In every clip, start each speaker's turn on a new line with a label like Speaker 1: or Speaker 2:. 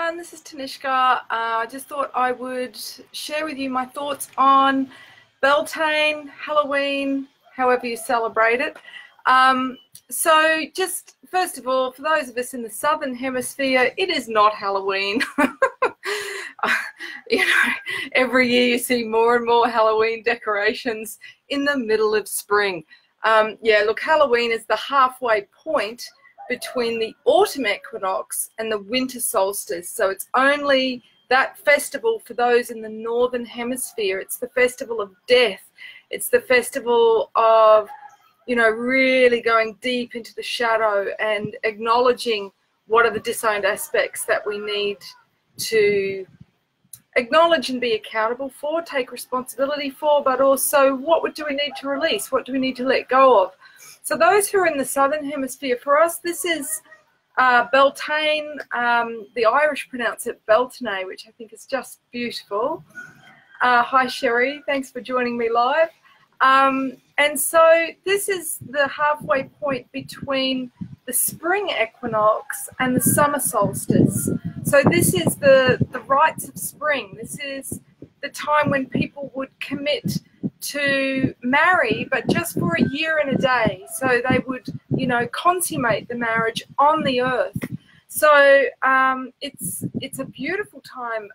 Speaker 1: everyone, this is Tanishka. I just thought I would share with you my thoughts on Beltane, Halloween, however you celebrate it. So just first of all, for those of us in the Southern Hemisphere, it is not Halloween. You know, every year you see more and more Halloween decorations in the middle of spring. Yeah, look, Halloween is the halfway point between the autumn equinox and the winter solstice. So it's only that festival for those in the Northern Hemisphere. It's the festival of death. It's the festival of, you know, really going deep into the shadow and acknowledging what are the disowned aspects that we need to acknowledge and be accountable for, take responsibility for, but also what do we need to release? What do we need to let go of? So those who are in the Southern Hemisphere, for us, this is Beltane. The Irish pronounce it Beltane, which I think is just beautiful. Hi, Sherry. Thanks for joining me live. And so this is the halfway point between the spring equinox and the summer solstice. So this is the rites of spring. This is the time when people would commit to marry, but just for a year and a day. So they would, you know, consummate the marriage on the earth. So it's a beautiful time.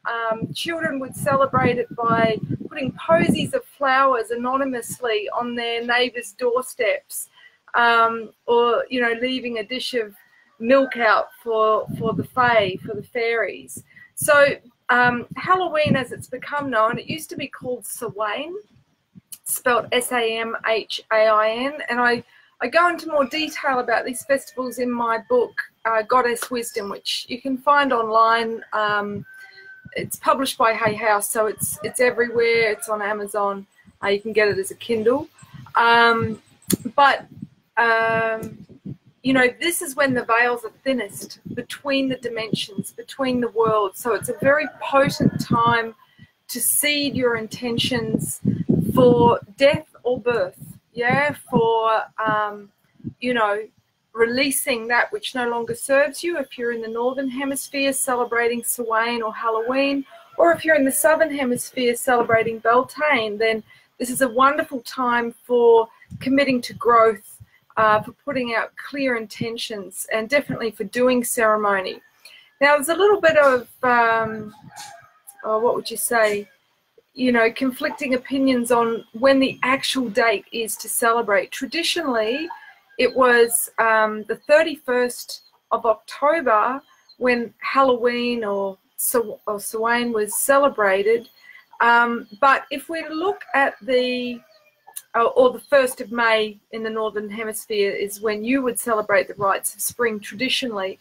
Speaker 1: Children would celebrate it by putting posies of flowers anonymously on their neighbours' doorsteps, or, you know, leaving a dish of milk out for the fae, for the fairies. So Halloween, as it's become known, it used to be called Samhain, spelled S-A-M-H-A-I-N, and I go into more detail about these festivals in my book, Goddess Wisdom, which you can find online. It's published by Hay House, so it's everywhere. It's on Amazon. You can get it as a Kindle. You know, this is when the veils are thinnest between the dimensions, between the worlds. So it's a very potent time to seed your intentions for death or birth. Yeah, for, you know, releasing that which no longer serves you. If you're in the Northern Hemisphere celebrating Samhain or Halloween, or if you're in the Southern Hemisphere celebrating Beltane, then this is a wonderful time for committing to growth, for putting out clear intentions, and definitely for doing ceremony. Now, there's a little bit of, what would you say, you know, conflicting opinions on when the actual date is to celebrate. Traditionally, it was the 31st of October when Halloween or Samhain was celebrated. But if we look at or the 1st of May in the Northern Hemisphere is when you would celebrate the rites of spring traditionally.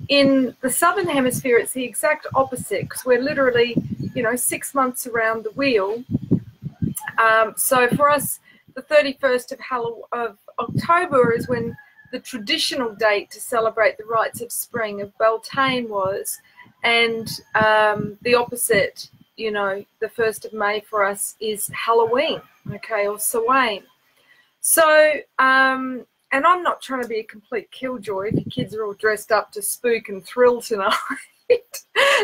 Speaker 1: In the Southern Hemisphere, it's the exact opposite, because we're literally, you know, 6 months around the wheel. So for us, the 31st of October is when the traditional date to celebrate the rites of spring of Beltane was, and the opposite, you know, the 1st of May for us is Halloween, okay, or Samhain. So, and I'm not trying to be a complete killjoy if your kids are all dressed up to spook and thrill tonight.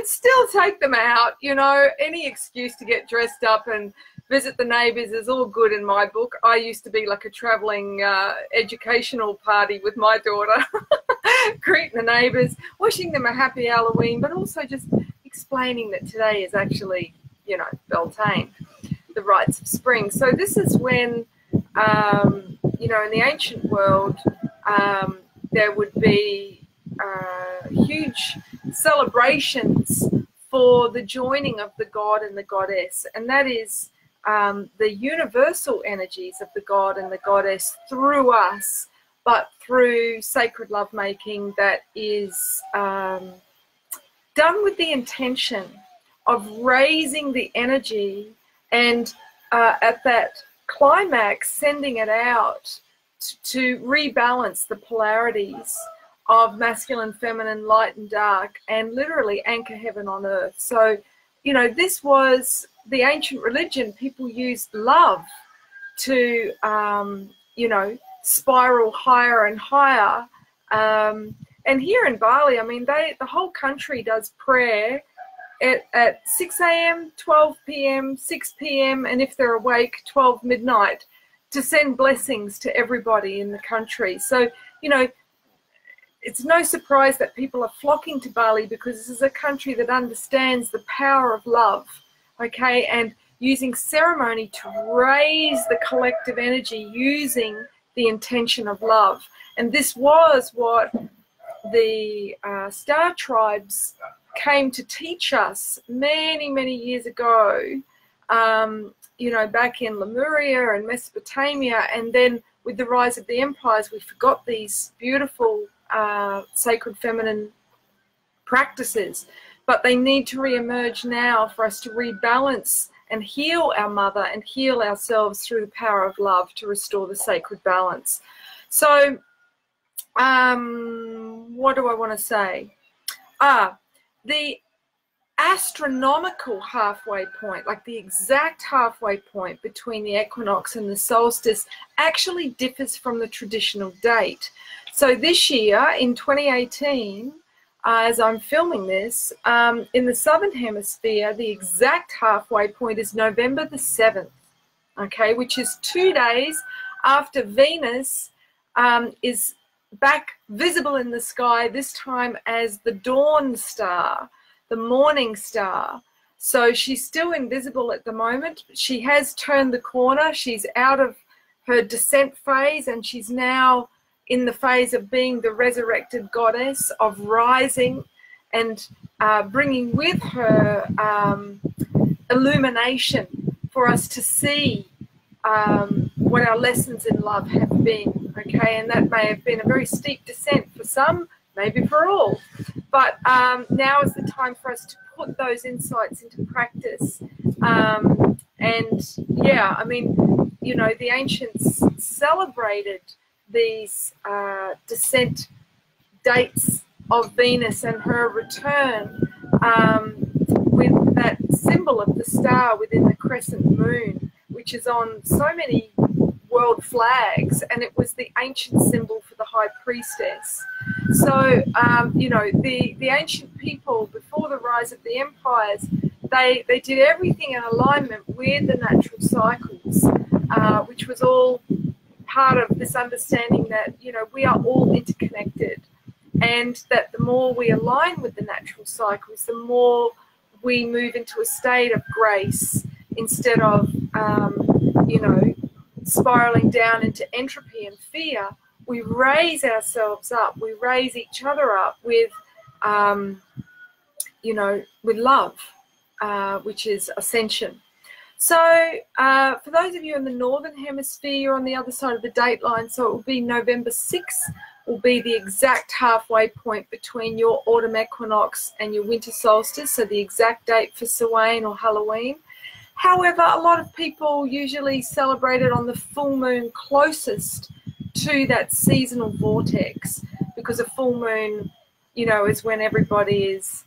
Speaker 1: Still take them out, you know, any excuse to get dressed up and visit the neighbours is all good in my book. I used to be like a travelling educational party with my daughter, greeting the neighbours, wishing them a happy Halloween, but also just explaining that today is actually, you know, Beltane, the rites of spring. So this is when, you know, in the ancient world, there would be huge celebrations for the joining of the god and the goddess, and that is the universal energies of the god and the goddess through us, but through sacred lovemaking that is done with the intention of raising the energy and at that climax sending it out to rebalance the polarities of masculine, feminine, light and dark, and literally anchor heaven on earth. So, you know, this was the ancient religion. People used love to, you know, spiral higher and higher And here in Bali, I mean, the whole country does prayer at 6 a.m., 12 p.m., 6 p.m., and if they're awake, 12 midnight, to send blessings to everybody in the country. So, you know, it's no surprise that people are flocking to Bali, because this is a country that understands the power of love, okay, and using ceremony to raise the collective energy using the intention of love. And this was what the star tribes came to teach us many, many years ago, you know, back in Lemuria and Mesopotamia. And then with the rise of the empires, we forgot these beautiful sacred feminine practices. But they need to re-emerge now for us to rebalance and heal our mother and heal ourselves through the power of love to restore the sacred balance. So what do I want to say? The astronomical halfway point, like the exact halfway point between the equinox and the solstice, actually differs from the traditional date. So this year, in 2018, as I'm filming this, in the southern hemisphere, the exact halfway point is November the 7th, okay, which is 2 days after Venus is back visible in the sky, this time as the dawn star, the morning star. So she's still invisible at the moment. She has turned the corner. She's out of her descent phase, and she's now in the phase of being the resurrected goddess, of rising and bringing with her illumination for us to see what our lessons in love have been, okay? And that may have been a very steep descent for some, maybe for all. But now is the time for us to put those insights into practice. And yeah, I mean, you know, the ancients celebrated these descent dates of Venus and her return with that symbol of the star within the crescent moon, which is on so many world flags, and it was the ancient symbol for the high priestess. So, you know, the ancient people, before the rise of the empires, they did everything in alignment with the natural cycles, which was all part of this understanding that, you know, we are all interconnected, and that the more we align with the natural cycles, the more we move into a state of grace instead of, you know, spiraling down into entropy and fear. We raise ourselves up, we raise each other up with, you know, with love, which is ascension. So for those of you in the northern hemisphere, you're on the other side of the date line, so it will be November 6th will be the exact halfway point between your autumn equinox and your winter solstice, so the exact date for Samhain or Halloween. However, a lot of people usually celebrate it on the full moon closest to that seasonal vortex, because a full moon, you know, is when everybody is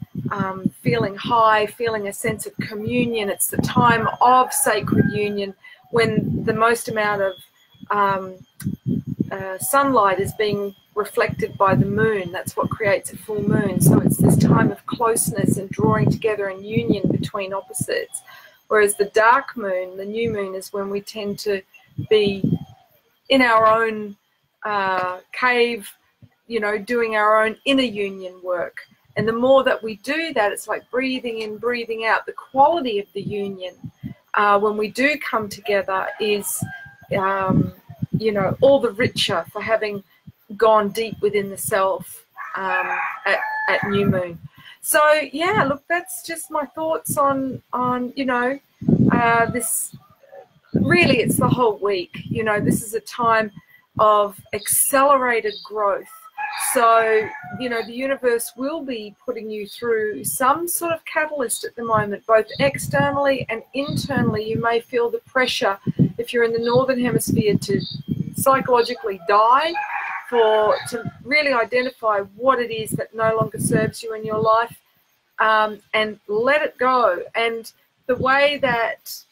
Speaker 1: feeling high, feeling a sense of communion. It's the time of sacred union, when the most amount of sunlight is being reflected by the moon. That's what creates a full moon. So it's this time of closeness and drawing together and union between opposites. Whereas the dark moon, the new moon, is when we tend to be in our own cave, you know, doing our own inner union work. And the more that we do that, it's like breathing in, breathing out. The quality of the union when we do come together is, you know, all the richer for having gone deep within the self at new moon. So yeah, look, that's just my thoughts on you know, this. Really, it's the whole week. You know, this is a time of accelerated growth. So, you know, the universe will be putting you through some sort of catalyst at the moment, both externally and internally. You may feel the pressure, if you're in the northern hemisphere, to psychologically die, to really identify what it is that no longer serves you in your life, and let it go. And the way that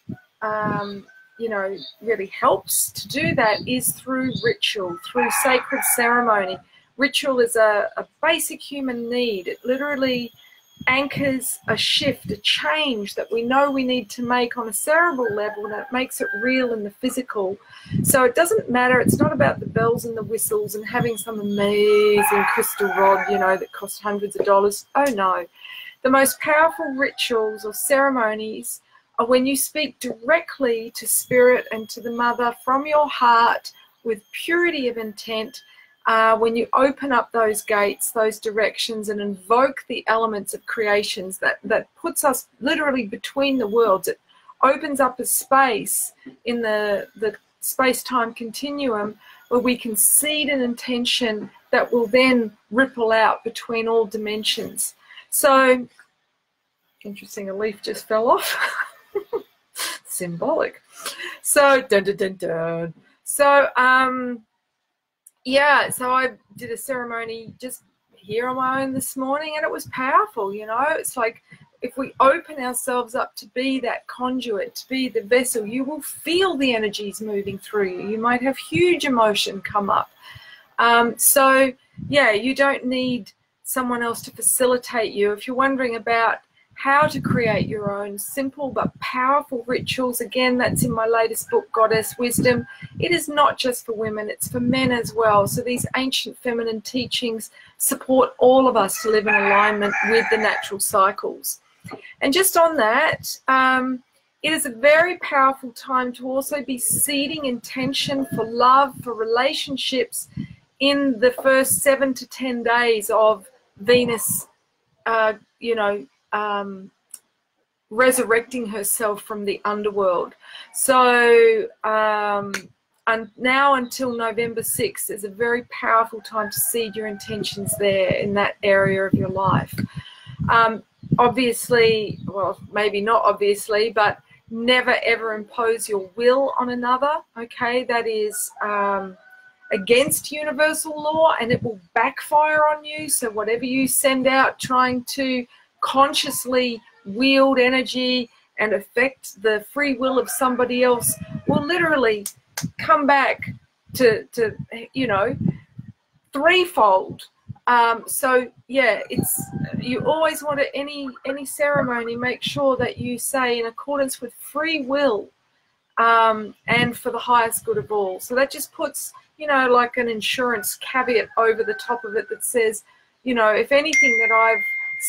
Speaker 1: you know, really helps to do that is through ritual, through sacred ceremony, Ritual is a basic human need. It literally anchors a shift, a change that we know we need to make on a cerebral level, and it makes it real in the physical. So it doesn't matter. It's not about the bells and the whistles and having some amazing crystal rod, you know, that costs hundreds of dollars. Oh no. The most powerful rituals or ceremonies are when you speak directly to spirit and to the mother from your heart with purity of intent. When you open up those gates, those directions, and invoke the elements of creations, that puts us literally between the worlds. It opens up a space in the space-time continuum where we can seed an intention that will then ripple out between all dimensions. So, interesting, a leaf just fell off. Symbolic. So, dun dun dun dun. So, yeah, so I did a ceremony just here on my own this morning, and it was powerful, you know. It's like if we open ourselves up to be that conduit, to be the vessel, you will feel the energies moving through you. You might have huge emotion come up. So, yeah, you don't need someone else to facilitate you. If you're wondering about how to create your own simple but powerful rituals, again, that's in my latest book, Goddess Wisdom. It is not just for women, it's for men as well. So these ancient feminine teachings support all of us to live in alignment with the natural cycles. And just on that, it is a very powerful time to also be seeding intention for love, for relationships in the first 7 to 10 days of Venus, you know, resurrecting herself from the underworld. So and now until November 6th is a very powerful time to seed your intentions there in that area of your life. Obviously, well, maybe not obviously, but never ever impose your will on another, okay? That is against universal law, and it will backfire on you. So whatever you send out trying to consciously wield energy and affect the free will of somebody else will literally come back to you know, threefold. So yeah, it's, you always want to, any ceremony, make sure that you say in accordance with free will and for the highest good of all. So that just puts, you know, like an insurance caveat over the top of it that says, you know, if anything that I've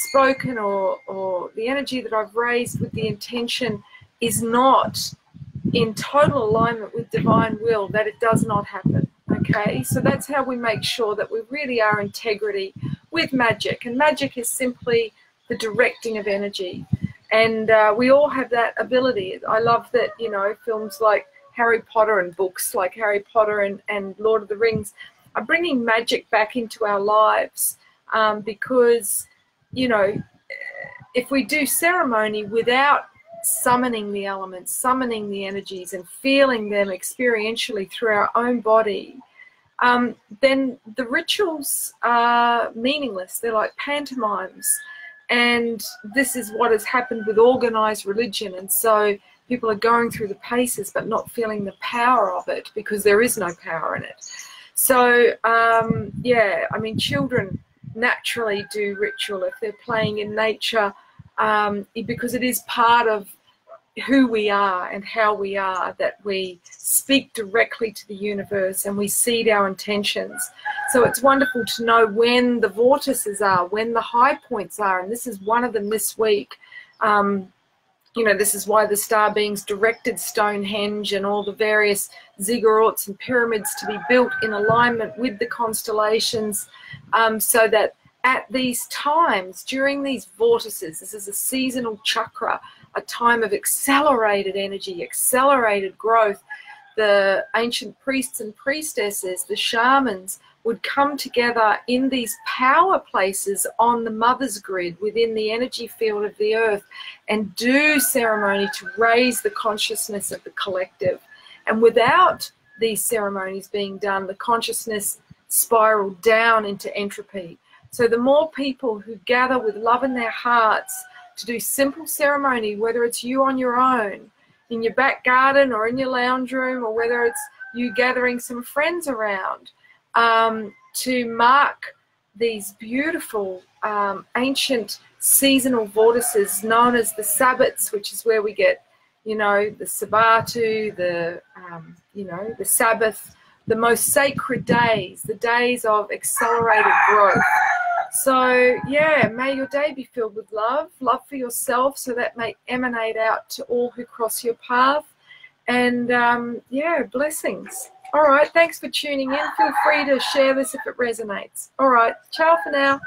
Speaker 1: spoken or the energy that I've raised with the intention is not in total alignment with divine will, that it does not happen. Okay, so that's how we make sure that we really are integrity with magic. And magic is simply the directing of energy, and we all have that ability. I love that, you know, films like Harry Potter and books like Harry Potter and Lord of the Rings are bringing magic back into our lives, because, you know, if we do ceremony without summoning the elements, summoning the energies and feeling them experientially through our own body, then the rituals are meaningless. They're like pantomimes. And this is what has happened with organized religion. And so people are going through the paces but not feeling the power of it because there is no power in it. So, yeah, I mean, children naturally do ritual if they're playing in nature, because it is part of who we are and how we are, that we speak directly to the universe and we seed our intentions. So it's wonderful to know when the vortices are, when the high points are, and this is one of them this week. You know, this is why the star beings directed Stonehenge and all the various ziggurats and pyramids to be built in alignment with the constellations, so that at these times, during these vortices, this is a seasonal chakra, a time of accelerated energy, accelerated growth. The ancient priests and priestesses, the shamans, would come together in these power places on the mother's grid within the energy field of the earth and do ceremony to raise the consciousness of the collective. And without these ceremonies being done, the consciousness spiraled down into entropy. So the more people who gather with love in their hearts to do simple ceremony, whether it's you on your own, in your back garden or in your lounge room, or whether it's you gathering some friends around, to mark these beautiful ancient seasonal vortices known as the Sabbats, which is where we get, you know, the Sabbatu, the, you know, the Sabbath, the most sacred days, the days of accelerated growth. So, yeah, may your day be filled with love for yourself, so that may emanate out to all who cross your path. And, yeah, blessings. All right, thanks for tuning in. Feel free to share this if it resonates. All right, ciao for now.